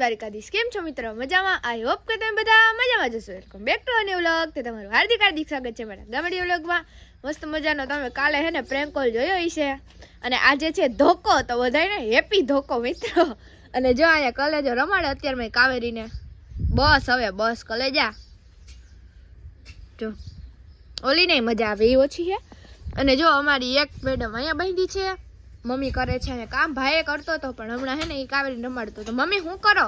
દ્વારિકાધીશ કેમ છો મિત્રો મજામાં આઈ હોપ કે તમે બધા મજામાં જશો welcome back to a new vlog તે તમારું હાર્દિક સ્વાગત છે મારા ગામડી વ્લોગમાં મસ્ત મજાનો તમે કાલે હે ને પ્રેન્ક કોલ જોયો હશે અને આજે છે ધોકો તો બધાને હેપી ધોકો મિત્રો અને જો અહીંયા કલેજો રમાડે અત્યારે મેં કાવેરીને બસ હવે બસ કલેજા જો ઓલી નહીં મજા આવે એ ઓછી છે અને જો અમારી એક મેડમ અહીંયા બાંધી છે મમ્મી કરે છે ને કામ ભાઈ કરતો તો પણ હમણાં હે ને એ કાવેરી રમાડતો તો મમ્મી શું કરો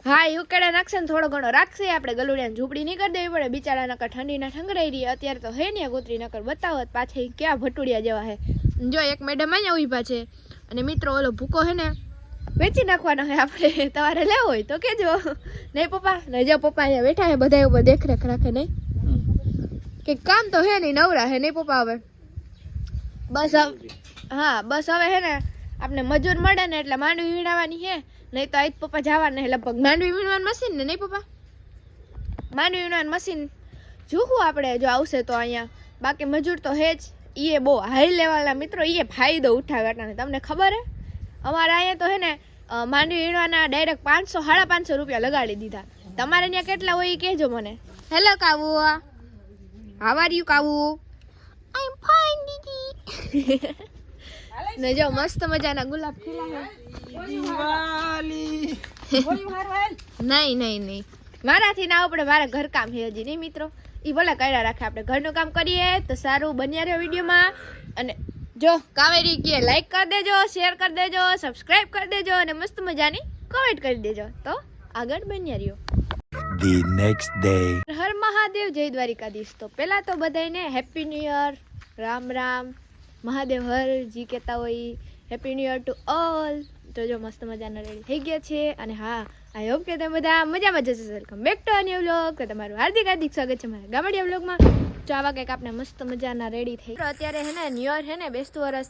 હા એ ઉકેડે નાખશે ને થોડો ઘણો રાખશે આપણે ગલુડિયાને ઝૂંપડી નહીં કરી દેવી પડે બિચારા નકર ઠંડીના ઠંગરાઈ રહી અત્યારે તો હે ને ગોતરી નકર બતાવત પાછી ક્યાં ભટુડિયા જેવા હે જો એક મેડમ અહીંયા ઉભા છે અને મિત્રો ઓલો ભૂકો હે ને વેચી નાખવાનો હે આપણે તમારે લેવો હોય તો કેજો નહીં પપ્પા ને જો પપ્પા અહીંયા બેઠા હે બધા ઉપર દેખરેખ રાખે નહીં કે કામ તો હે નહીં નવરા હે નહીં પપ્પા હવે બસ હા બસ હવે હે ને આપણે મજૂર મળે ને એટલે માંડવી વીણાવાની છે નહીં તો આજ પપ્પા જવાના હે લગભગ માંડવી વીણવાનું મશીન ને નહીં પપ્પા માંડવી વીણવાનું મશીન જોવું આપણે જો આવશે તો અહીંયા બાકી મજૂર તો હે જ એ બહુ હાઈ લેવલના મિત્રો એ ફાયદો ઉઠાવવાના તમને ખબર હે અમારે અહીંયા તો હે ને માંડવી વીણવાના ડાયરેક્ટ 500 550 રૂપિયા લગાડી દીધા તમારે ત્યાં કેટલા હોય એ કહેજો મને હેલો કાવુ હાવ આર યુ કાવુ આઈ એમ ફાઇન દીદી ને જો મસ્ત મજાના ગુલાબ ખીલા નહીં મારાથી ના આપણે મારા ઘર કામ છે હજી નહીં મિત્રો એ ભલે કર્યા રાખે આપણે ઘરનું કામ કરીએ તો સારું બન્યા રહ્યો વિડીયોમાં અને જો કાવેરી કે લાઈક કરી દેજો શેર કરી દેજો સબસ્ક્રાઇબ કરી દેજો અને મસ્ત મજાની કમેન્ટ કરી દેજો તો આગળ બન્યા રહ્યો The next day. હર મહાદેવ જય દ્વારિકાધીશ તો પહેલા તો બધાને happy new year Ram Ram Mahadev Harji કહેતા હોય happy new year to all તો જો મસ્ત મજાના રેડી થઈ ગયા છે અને હા આઈ હોપ કે તમે બધા મજામાં જશે welcome back to a new vlog તો તમારું હાર્દિક સ્વાગત છે મારા ગામડિયા વ્લોગમાં જો આવા કંઈક આપણે મસ્ત મજાના રેડી થઈ અત્યારે હે ને ન્યુ યર હે ને બેસતું વરસ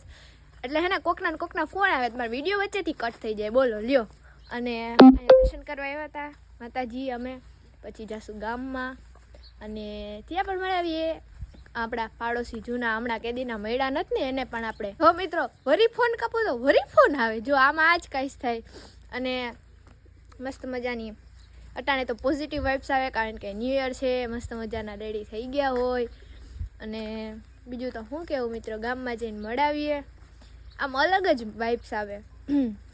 એટલે હે ને કોકના ફોન આવે તમારા વિડીયો વચ્ચેથી કટ થઈ જાય બોલો લ્યો અને દર્શન કરવા આવ્યા હતા માતાજી અમે પછી જાશું ગામમાં અને ત્યાં પણ મળાવીએ આપણા પાડોશી જૂના હમણાં કેદીના મળ્યા નથી ને એને પણ આપણે હો મિત્રો વરી ફોન કાપો તો વરી ફોન આવે જો આમાં આ જ કાંઈ થાય અને મસ્ત મજાની અટાણે તો પોઝિટિવ વાઇબ્સ આવે કારણ કે ન્યૂ યર છે મસ્ત મજાના રેડી થઈ ગયા હોય અને બીજું તો શું કહેવું મિત્રો ગામમાં જઈને મળાવીએ આમ અલગ જ વાઇબ્સ આવે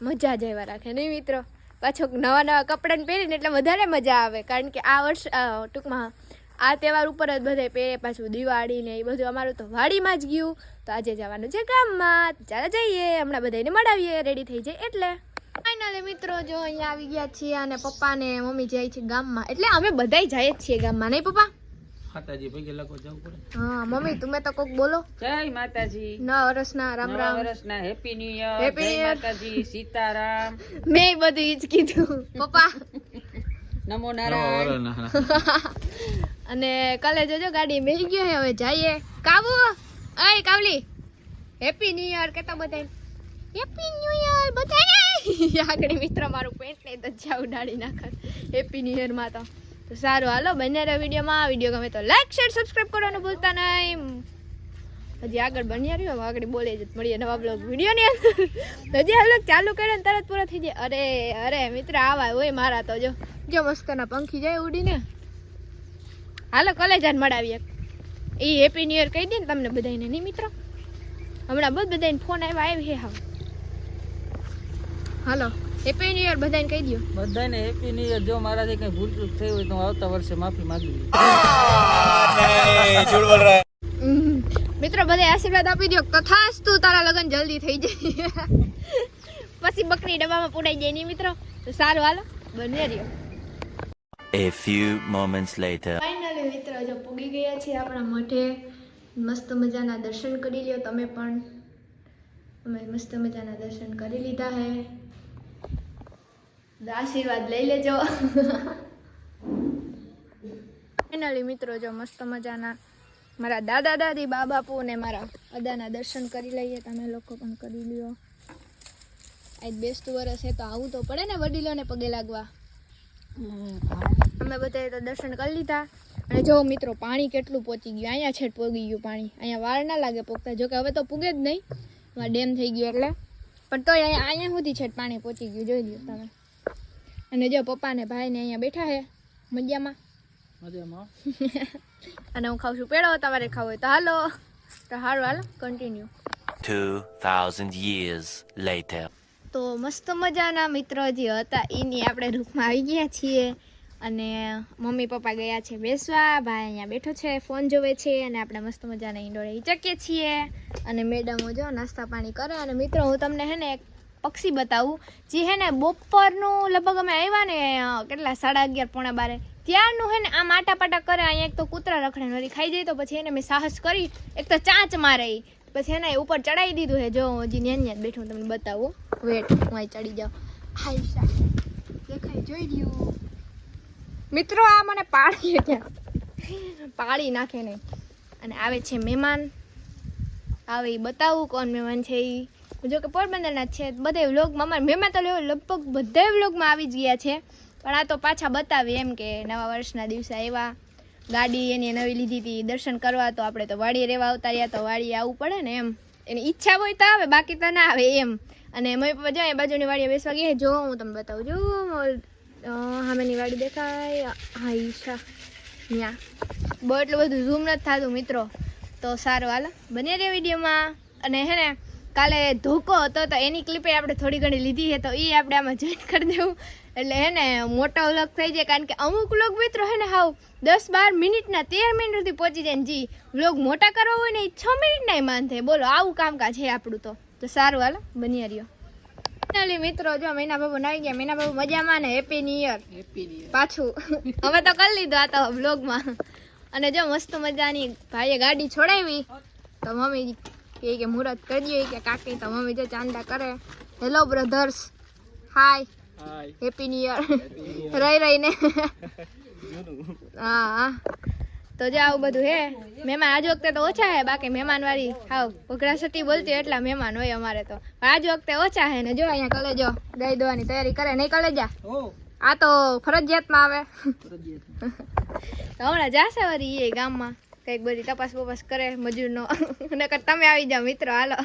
મજા જ એવા રાખે નહીં મિત્રો પાછો નવા કપડાને પહેરીને એટલે વધારે મજા આવે કારણ કે આ વર્ષ ટૂંકમાં આ તહેવાર ઉપર જ બધે પહેરે પાછું દિવાળી ને એ બધું અમારું તો વાડીમાં જ ગયું તો આજે જવાનું છે ગામમાં ચાલો જઈએ હમણાં બધાને મળાવીએ રેડી થઈ જાય એટલે ફાઇનલી મિત્રો જો અહીંયા આવી ગયા છીએ અને પપ્પા ને મમ્મી જાય છે ગામમાં એટલે અમે બધાય જાય જ છીએ ગામમાં નહીં પપ્પા માતાજી પગે લખો જવું પડે હા મમ્મી તમે તો કોક બોલો જય માતાજી નવા વર્ષના રામ રામ વર્ષના હેપી ન્યુ યર જય માતાજી સીતારામ મેં બધું ઈ જ કીધું પપ્પા નમો નારાયણ અને કાલે જોજો ગાડી મેલી ગયો હે હવે જઈએ કાબુ અય કાવલી હેપી ન્યુ યર કેતો બધાય હેપી ન્યુ યર બધાય આગળ મિત્ર મારું પેન્ટ ને ધજા ઉડાડી નાખે હેપી ન્યુ યર માં તો સારું હાલો બન્યા રહ્યો વિડીયોમાં વિડીયો ગમે તો લાઈક શેર સબસ્ક્રાઇબ કરવાનું ભૂલતા નહીં હજી આગળ બન્યા રહ્યો આગળ બોલે જ મળીએ નવા બ્લોગ વિડીયોની અંદર હજી હાલો ચાલુ કરે ને તરત પૂરો થઈ જાય અરે મિત્ર આવા હોય મારા તો જો મસ્તના પંખી જાય ઉડીને હાલો કલેજાને મળાવીએ એ હેપી ન્યુ યર કહી દે ને તમને બધાને નહીં મિત્રો હમણાં બધાને ફોન આવી હે હા હાલો હેપી ન્યુ યર બધાને કહી દો બધાને હેપી ન્યુ યર જો મારાથી કઈ ભૂલ ચૂક થઈ હોય તો હું આવતા વર્ષે માફી માંગી લઉં મિત્રો બધા આશીર્વાદ આપી દો તથાસ્તુ તારા લગન જલ્દી થઈ જાય પછી બકરી ડબ્બામાં પુડાઈ જાય નહીં મિત્રો તો સારું હાલો બને રહ્યો A few moments later. Finally મિત્રો જો પૂગી ગયા છે આપણા મઠે મસ્ત મજાના દર્શન કરી લ્યો તમે પણ અમે મસ્ત મજાના દર્શન કરી લીધા હે આશીર્વાદ લઈ લેજો ફાઇનલી મિત્રો જો મસ્ત મજાના મારા દાદા દાદી બા બાપુ ને મારા અદાના દર્શન કરી લઈએ તમે લોકો પણ કરી લ્યો આજ બેસતું વરસ છે તો આવું તો પડે ને વડીલોને પગે લાગવા અમે બધાએ તો દર્શન કરી લીધા અને જો મિત્રો પાણી કેટલું પહોંચી ગયું અહીંયા છેટ પહોંચી ગયું પાણી અહીંયા વાર ના લાગે પોગતા જો કે હવે તો પૂગે જ નહીં ડેમ થઈ ગયો એટલે પણ તોય અહીંયા સુધી છે પાણી પહોંચી ગયું, જોઈ લ્યો તમે. અને જો પપ્પા ને ભાઈ ને અહીંયા બેઠા છે મજામાં. અને હું ખાઉં છું પેડો, તમારે ખાવું હોય તો હાલો. તો હાલો કન્ટિન્યુ. 2000 years later. તો મસ્ત મજાના મિત્રો જે હતા એની આપણે રૂમમાં આવી ગયા છીએ. અને મમ્મી પપ્પા ગયા છે બેસવા, ભાઈ અહીંયા બેઠો છે ફોન જોવે છે, અને આપણે મસ્ત મજાના ઈંડોળે હિચકીએ છીએ. અને મેડમો જો નાસ્તા પાણી કરે. અને મિત્રો હું તમને હે ને એક પક્ષી બતાવું, જે હે ને બપોરનું લગભગ અમે આવ્યા ને કેટલા 11:30 પોણા 12 ત્યારનું હે ને આમ આટાપાટા કરે. અહીંયા એક તો કૂતરા રખડે નરી ખાઈ જાય, તો પછી એને મેં સાહસ કરી એક તો ચાંચ મારે, પછી એને ઉપર ચડાવી દીધું હે. જો હજી ન્યા બેઠું તમને બતાવું, વેટ હું અહીં ચડી જાઉં. હાય દેખાય, જોઈ રહ્યું મિત્રો. આ મને પાડી ત્યાં પાડી નાખે નહીં. અને આવે છે મહેમાન, આવે એ બતાવું કોણ મહેમાન છે એ. જો કે પોરબંદરના જ છે બધા વ્લોગમાં. અમારા મહેમાન તો લગભગ બધા વ્લોગમાં આવી જ ગયા છે, પણ આ તો પાછા બતાવી એમ કે નવા વર્ષના દિવસે આવ્યા, ગાડી એની નવી લીધી હતી દર્શન કરવા, તો આપણે તો વાડીએ રહેવા આવતા રહ્યા, તો વાડીએ આવવું પડે ને એમ. એની ઈચ્છા હોય તો આવે, બાકી તો ના આવે એમ. અને મમ્મી પપ્પા જાય બાજુની વાડીએ બેસવા ગયા. જો હું તમને બતાવું, જો સામેની વાડી દેખાય, હા ઈચ્છા ત્યાં બહુ એટલું બધું ઝૂમ નથી થતું મિત્રો. તો સારું હાલો બને રહે વિડીયોમાં. અને હે ને કાલે ધોકો હતો તો એની ક્લિપે આપણે થોડી ઘણી લીધી છે, તો એ આપણે આમાં જોઈન કરી દેવું, એટલે હે ને મોટો વ્લોગ થઈ જાય. કારણ કે અમુક વ્લોગ મિત્રો હે ને હાવ 10-12 મિનિટના 13 મિનિટ સુધી પહોંચી જાય ને, જી વ્લોગ મોટા કરવા હોય ને એ 6 મિનિટના માન થાય. બોલો આવું કામકાજ છે આપણું. તો સારું હાલો બની રહ્યો. ફાઇનલી મિત્રો જો મહિના બાબુ આવી ગયા. મહિના બાબુ મજામાં ને હેપી ન્યુ યર પાછું હવે તો કરી લીધું આ તો વ્લોગમાં. અને જો મસ્ત મજાની ભાઈએ ગાડી છોડાવી, તો મમ્મી કે મુહૂર્ત કરી દઈએ કે કાકી, તો મમ્મી જો ચાંદા કરે. હેલો બ્રધર્સ, હાય હેપી ન્યુ યર રહીને. હા તો જે આવું બધું હે. મહેમાન આજ વખતે તો ઓછા હે, બાકી મહેમાન વાળી હાવ ઘોઘરાસટી બોલતી એટલા મહેમાન હોય અમારે તો. આજ વખતે ઓછા હે. ને જો અહીંયા કલે જો ગાય દોવાની તૈયારી કરે. નહીં કલે જા, આ તો ફરજિયાતમાં આવે. હમણાં જાશે વળી એ ગામમાં કંઈક બધી તપાસ બપાસ કરે મજૂરનો. નકર તમે આવી જાઓ મિત્રો હાલો.